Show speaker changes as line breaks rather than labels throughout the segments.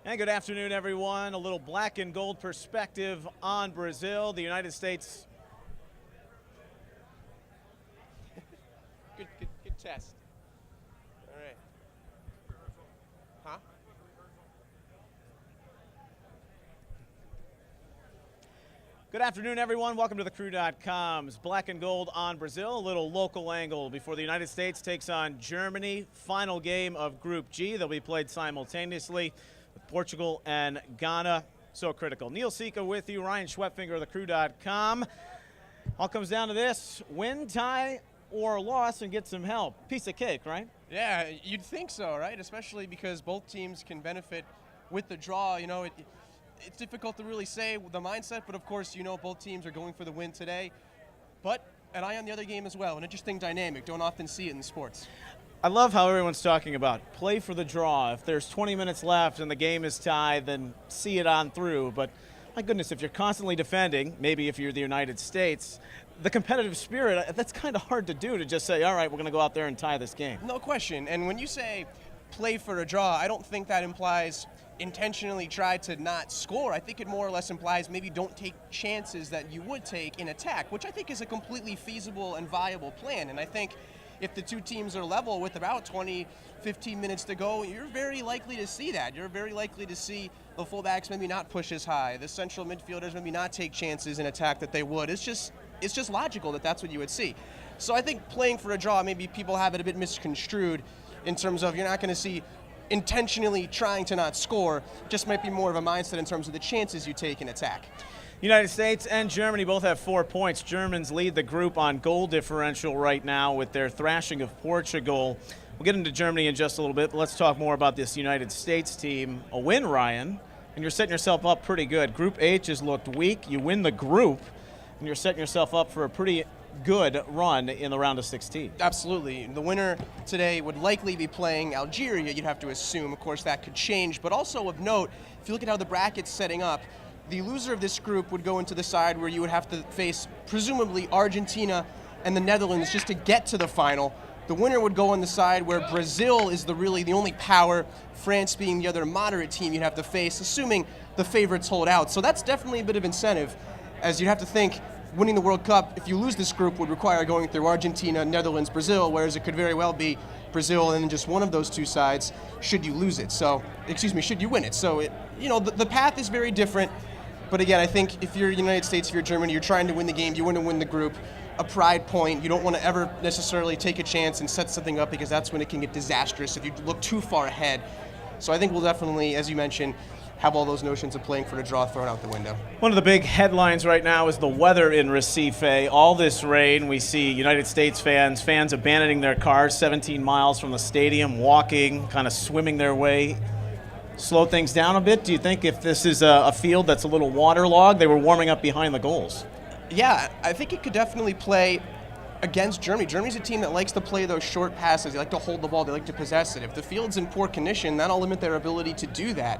And good afternoon, everyone. A little black and gold perspective on Brazil. The United States.
Good test. All right. Huh?
Good afternoon, everyone. Welcome to the Crew.com's Black and Gold on Brazil. A little local angle before the United States takes on Germany. Final game of Group G. They'll be played simultaneously with Portugal and Ghana. So critical. Neil Sika with you, Ryan Schwepfinger of the Crew.com. All comes down to this: win, tie, or loss, and get some help. Piece of cake, right?
Yeah, you'd think so, right? Especially because both teams can benefit with the draw. You know, it's difficult to really say the mindset, but of course, you know, both teams are going for the win today. But an eye on the other game as well. An interesting dynamic. Don't often see it in sports.
I love how everyone's talking about play for the draw. If there's 20 minutes left and the game is tied, then see it on through. But my goodness, if you're constantly defending, maybe if you're the United States, the competitive spirit, that's kind of hard to do, to just say, all right, we're going to go out there and tie this game.
No question. And when you say play for a draw, I don't think that implies intentionally try to not score. I think it more or less implies maybe don't take chances that you would take in attack, which I think is a completely feasible and viable plan. And I think if the two teams are level with about 20, 15 minutes to go, you're very likely to see that. You're very likely to see the fullbacks maybe not push as high, the central midfielders maybe not take chances in attack that they would. It's just logical that that's what you would see. So I think playing for a draw, maybe people have it a bit misconstrued in terms of you're not going to see intentionally trying to not score, just might be more of a mindset in terms of the chances you take in attack.
United States and Germany both have 4 points. Germans lead the group on goal differential right now with their thrashing of Portugal. We'll get into Germany in just a little bit, but let's talk more about this United States team. A win, Ryan, and you're setting yourself up pretty good. Group H has looked weak. You win the group, and you're setting yourself up for a pretty good run in the round of 16.
Absolutely. The winner today would likely be playing Algeria, you'd have to assume. Of course, that could change. But also of note, if you look at how the bracket's setting up, the loser of this group would go into the side where you would have to face, presumably, Argentina and the Netherlands just to get to the final. The winner would go on the side where Brazil is really the only power, France being the other moderate team you'd have to face, assuming the favorites hold out. So that's definitely a bit of incentive, as you'd have to think winning the World Cup, if you lose this group, would require going through Argentina, Netherlands, Brazil, whereas it could very well be Brazil and then just one of those two sides should you lose it. So, should you win it. So, the path is very different. But again, I think if you're the United States, if you're Germany, you're trying to win the game, you want to win the group, a pride point. You don't want to ever necessarily take a chance and set something up, because that's when it can get disastrous if you look too far ahead. So I think we'll definitely, as you mentioned, have all those notions of playing for the draw thrown out the window.
One of the big headlines right now is the weather in Recife. All this rain, we see United States fans abandoning their cars 17 miles from the stadium, walking, kind of swimming their way. Slow things down a bit? Do you think if this is a field that's a little waterlogged, they were warming up behind the goals?
Yeah, I think it could definitely play against Germany. Germany's a team that likes to play those short passes. They like to hold the ball. They like to possess it. If the field's in poor condition, that'll limit their ability to do that.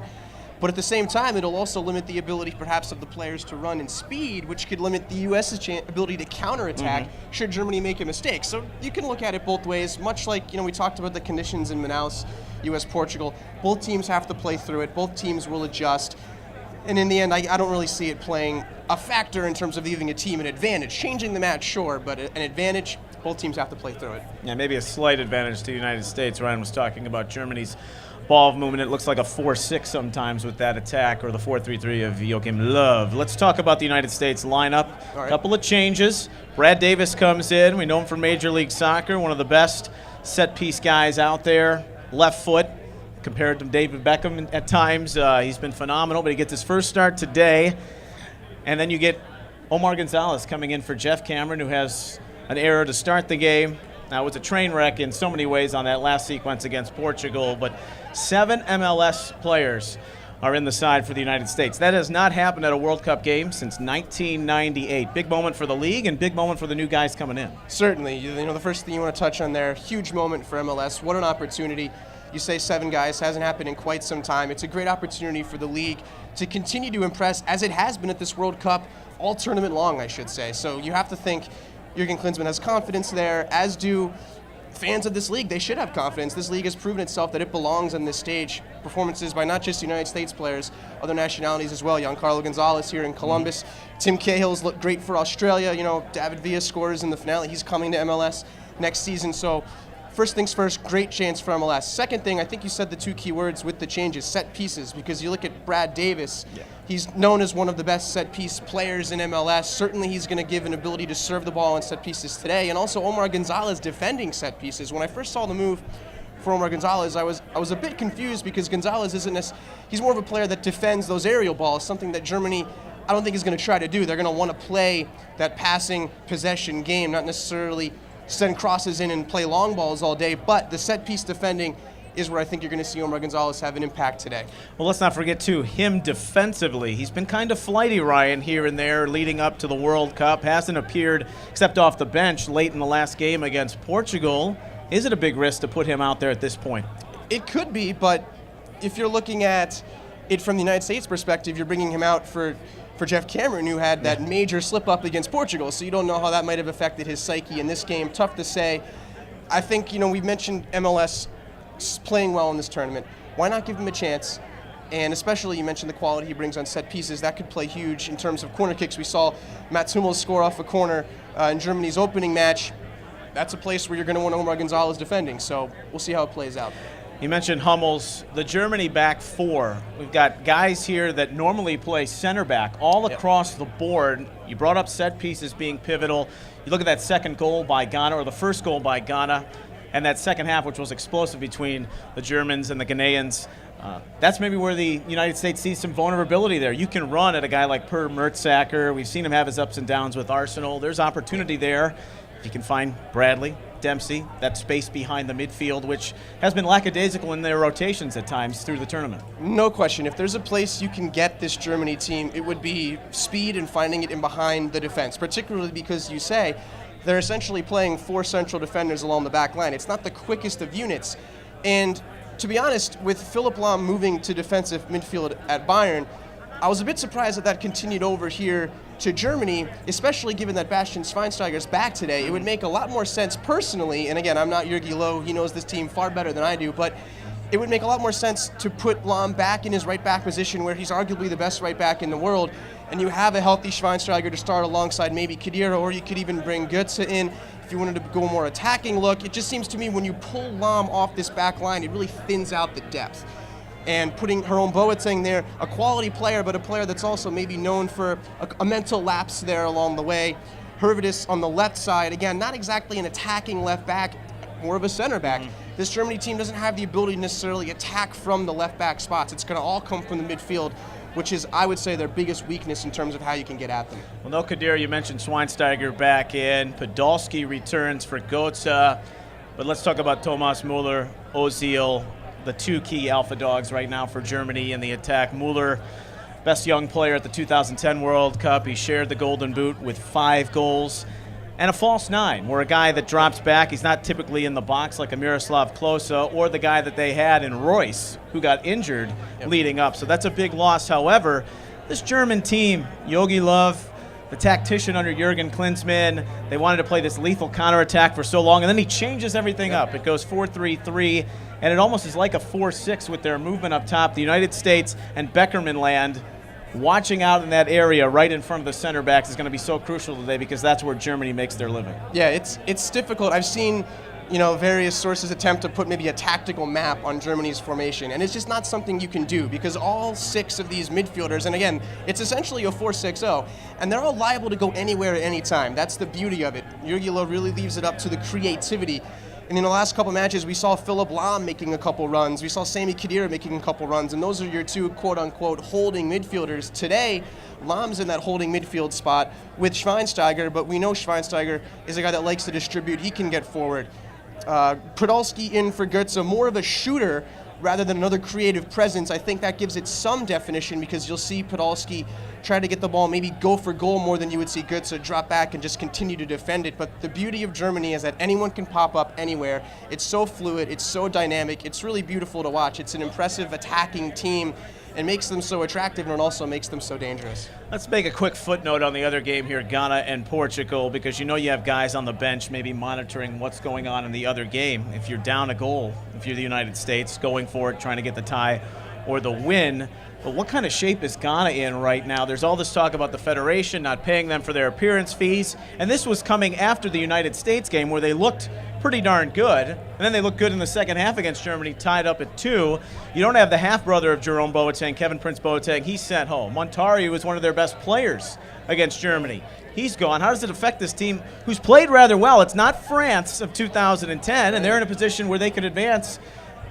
But at the same time, it'll also limit the ability perhaps of the players to run in speed, which could limit the U.S.'s ability to counterattack should Germany make a mistake. So you can look at it both ways, much like we talked about the conditions in Manaus, U.S.-Portugal. Both teams have to play through it. Both teams will adjust. And in the end, I don't really see it playing a factor in terms of giving a team an advantage. Changing the match, sure, but an advantage, both teams have to play through it.
Yeah, maybe a slight advantage to the United States. Ryan was talking about Germany's ball movement. It looks like a 4-6 sometimes with that attack, or the 4-3-3 of Joachim Löw. Let's talk about the United States lineup.
All right.
A couple of changes. Brad Davis comes in. We know him from Major League Soccer, one of the best set-piece guys out there. Left foot, compared to David Beckham at times. He's been phenomenal, but he gets his first start today. And then you get Omar Gonzalez coming in for Jeff Cameron, who has an error to start the game. Now, it was a train wreck in so many ways on that last sequence against Portugal, but 7 MLS players are in the side for the United States. That has not happened at a World Cup game since 1998. Big moment for the league and big moment for the new guys coming in.
Certainly. The first thing you want to touch on there, huge moment for MLS. What an opportunity. You say 7 guys, hasn't happened in quite some time. It's a great opportunity for the league to continue to impress, as it has been at this World Cup, all tournament long, I should say. So you have to think Jurgen Klinsmann has confidence there, as do fans of this league, they should have confidence. This league has proven itself that it belongs on this stage. Performances by not just United States players, other nationalities as well. Giancarlo Gonzalez here in Columbus. Tim Cahill's looked great for Australia. You know, David Villa scores in the finale. He's coming to MLS next season. So first things first, great chance for MLS. Second thing, I think you said the two key words with the changes, set pieces, because you look at Brad Davis. Yeah. He's known as one of the best set piece players in MLS. Certainly he's going to give an ability to serve the ball on set pieces today. And also Omar Gonzalez defending set pieces. When I first saw the move for Omar Gonzalez, I was a bit confused because Gonzalez he's more of a player that defends those aerial balls, something that Germany I don't think is going to try to do. They're going to want to play that passing possession game, not necessarily send crosses in and play long balls all day, but the set piece defending is where I think you're going to see Omar Gonzalez have an impact today.
Well, let's not forget, too, him defensively. He's been kind of flighty, Ryan, here and there leading up to the World Cup. Hasn't appeared except off the bench late in the last game against Portugal. Is it a big risk to put him out there at this point?
It could be, but if you're looking at it from the United States perspective, you're bringing him out for Jeff Cameron, who had that major slip-up against Portugal, so you don't know how that might have affected his psyche in this game. Tough to say. I think, we've mentioned MLS playing well in this tournament. Why not give him a chance? And especially, you mentioned the quality he brings on set pieces. That could play huge in terms of corner kicks. We saw Mats Hummels score off a corner in Germany's opening match. That's a place where you're going to want Omar Gonzalez defending, so we'll see how it plays out.
You mentioned Hummels, the Germany back four. We've got guys here that normally play center back all across the board. You brought up set pieces being pivotal. You look at that second goal by Ghana, or the first goal by Ghana, and that second half, which was explosive between the Germans and the Ghanaians. That's maybe where the United States sees some vulnerability there. You can run at a guy like Per Mertesacker. We've seen him have his ups and downs with Arsenal. There's opportunity there. You can find Bradley, Dempsey, that space behind the midfield, which has been lackadaisical in their rotations at times through the tournament.
No question. If there's a place you can get this Germany team, it would be speed and finding it in behind the defense, particularly because you say they're essentially playing four central defenders along the back line. It's not the quickest of units. And to be honest, with Philipp Lahm moving to defensive midfield at Bayern, I was a bit surprised that continued over here to Germany, especially given that Bastian Schweinsteiger's back today. It would make a lot more sense personally, and again, I'm not Jurgi Löw, he knows this team far better than I do, but it would make a lot more sense to put Lahm back in his right back position where he's arguably the best right back in the world, and you have a healthy Schweinsteiger to start alongside maybe Khedira, or you could even bring Götze in if you wanted to go a more attacking look. It just seems to me when you pull Lahm off this back line, it really thins out the depth. And putting Jerome Boateng there, a quality player, but a player that's also maybe known for a mental lapse there along the way. Hervidus on the left side, again, not exactly an attacking left back, more of a center back. This Germany team doesn't have the ability to necessarily attack from the left back spots. It's going to all come from the midfield, which is, I would say, their biggest weakness in terms of how you can get at them.
Well, no Khedira, you mentioned Schweinsteiger back in. Podolski returns for Götze. But let's talk about Thomas Müller, Ozil, the two key alpha dogs right now for Germany in the attack. Müller, best young player at the 2010 World Cup. He shared the Golden Boot with 5 goals. And a false 9, where a guy that drops back, he's not typically in the box like a Miroslav Klose or the guy that they had in Royce, who got injured leading up. So that's a big loss. However, this German team, Jogi Löw, the tactician under Jurgen Klinsmann, they wanted to play this lethal counterattack for so long, and then he changes everything up. It goes 4-3-3, and it almost is like a 4-6 with their movement up top. The United States and Beckerman land watching out in that area right in front of the center backs is going to be so crucial today because that's where Germany makes their living.
Yeah, it's difficult. I've seen various sources attempt to put maybe a tactical map on Germany's formation, and it's just not something you can do because all 6 of these midfielders, and again, it's essentially a 4-6-0, and they're all liable to go anywhere at any time. That's the beauty of it. Jurgi Löw really leaves it up to the creativity. And in the last couple matches, we saw Philipp Lahm making a couple runs. We saw Sami Khedira making a couple runs, and those are your 2 quote-unquote holding midfielders. Today, Lahm's in that holding midfield spot with Schweinsteiger, but we know Schweinsteiger is a guy that likes to distribute. He can get forward. Podolski in for Götze, more of a shooter rather than another creative presence. I think that gives it some definition because you'll see Podolski try to get the ball, maybe go for goal more than you would see Götze drop back and just continue to defend it. But the beauty of Germany is that anyone can pop up anywhere. It's so fluid, it's so dynamic, it's really beautiful to watch. It's an impressive attacking team. It makes them so attractive, and it also makes them so dangerous.
Let's make a quick footnote on the other game here, Ghana and Portugal, because you know you have guys on the bench maybe monitoring what's going on in the other game. If you're down a goal, if you're the United States, going for it, trying to get the tie or the win. But what kind of shape is Ghana in right now? There's all this talk about the Federation not paying them for their appearance fees, and this was coming after the United States game where they looked pretty darn good, and then they looked good in the second half against Germany, tied up at 2. You don't have the half-brother of Jerome Boateng, Kevin Prince Boateng. He's sent home. Montari was one of their best players against Germany. He's gone. How does it affect this team who's played rather well? It's not France of 2010, and they're in a position where they could advance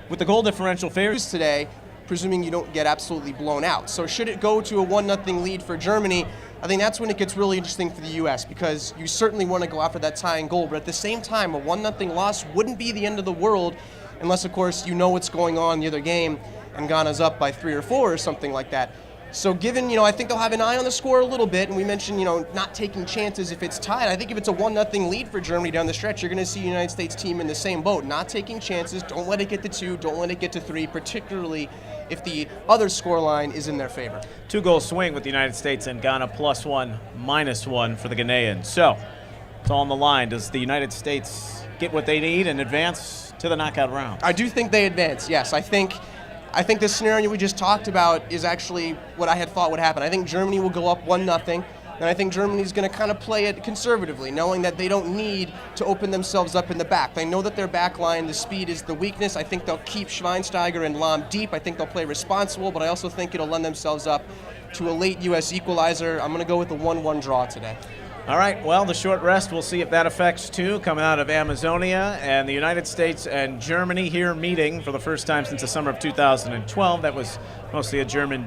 with the goal differential favors
today, presuming you don't get absolutely blown out. So should it go to a 1-0 lead for Germany, I think that's when it gets really interesting for the U.S. because you certainly want to go after that tying goal, but at the same time, a 1-0 loss wouldn't be the end of the world unless, of course, you know what's going on in the other game and Ghana's up by 3 or 4 or something like that. So given, I think they'll have an eye on the score a little bit, and we mentioned, not taking chances if it's tied. I think if it's a 1-0 lead for Germany down the stretch, you're going to see a United States team in the same boat, not taking chances. Don't let it get to 2, don't let it get to 3, particularly if the other scoreline is in their favor.
2-goal swing with the United States and Ghana +1, -1 for the Ghanaians. So it's all on the line. Does the United States get what they need and advance to the knockout round?
I do think they advance, yes. I think the scenario we just talked about is actually what I had thought would happen. I think Germany will go up 1-0. And I think Germany's going to kind of play it conservatively, knowing that they don't need to open themselves up in the back. They know that their back line, the speed is the weakness. I think they'll keep Schweinsteiger and Lahm deep. I think they'll play responsible, but I also think it'll lend themselves up to a late U.S. equalizer. I'm going to go with the 1-1 draw today.
All right, well, the short rest, we'll see if that affects too, coming out of Amazonia, and the United States and Germany here meeting for the first time since the summer of 2012. That was mostly a German